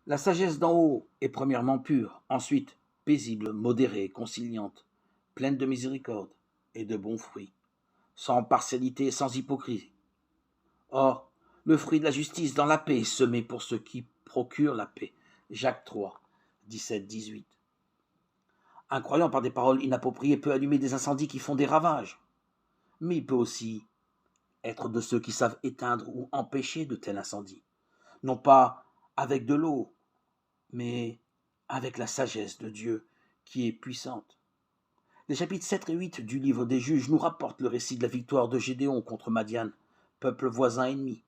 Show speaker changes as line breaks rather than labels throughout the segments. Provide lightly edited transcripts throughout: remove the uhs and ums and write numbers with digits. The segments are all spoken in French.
La sagesse d'en haut est premièrement pure, ensuite paisible, modérée, conciliante, pleine de miséricorde et de bons fruits, sans partialité et sans hypocrisie. Or, le fruit de la justice dans la paix est semé pour ceux qui procurent la paix. Jacques 3, 17-18. Un croyant par des paroles inappropriées peut allumer des incendies qui font des ravages, mais il peut aussi être de ceux qui savent éteindre ou empêcher de tels incendies, non pas avec de l'eau, mais avec la sagesse de Dieu qui est puissante. Les chapitres 7 et 8 du livre des Juges nous rapportent le récit de la victoire de Gédéon contre Madian, peuple voisin ennemi.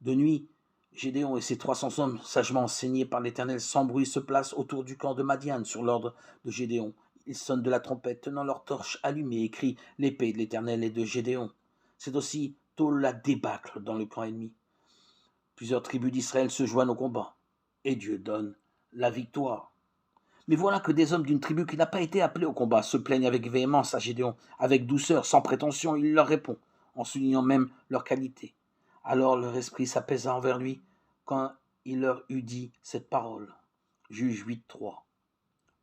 De nuit, Gédéon et ses 300 hommes, sagement enseignés par l'Éternel, sans bruit se placent autour du camp de Madian sur l'ordre de Gédéon. Ils sonnent de la trompette, tenant leurs torches allumées, et crient l'épée de l'Éternel et de Gédéon. C'est aussi tôt la débâcle dans le camp ennemi. Plusieurs tribus d'Israël se joignent au combat, et Dieu donne la victoire. Mais voilà que des hommes d'une tribu qui n'a pas été appelée au combat se plaignent avec véhémence à Gédéon. Avec douceur, sans prétention, il leur répond, en soulignant même leur qualité. Alors leur esprit s'apaisa envers lui quand il leur eut dit cette parole. Juge 8.3.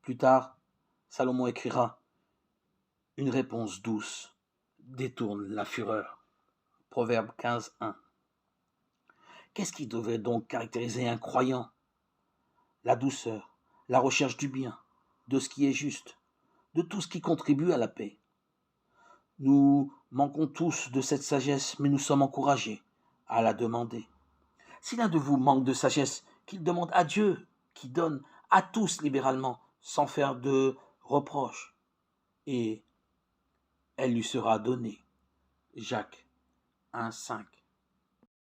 Plus tard, Salomon écrira « Une réponse douce détourne la fureur ». Proverbe 15.1. Qu'est-ce qui devrait donc caractériser un croyant? La douceur, la recherche du bien, de ce qui est juste, de tout ce qui contribue à la paix. Nous manquons tous de cette sagesse, mais nous sommes encouragés à la demander. Si l'un de vous manque de sagesse, qu'il demande à Dieu, qui donne à tous libéralement, sans faire de reproches, et elle lui sera donnée. Jacques 1,5.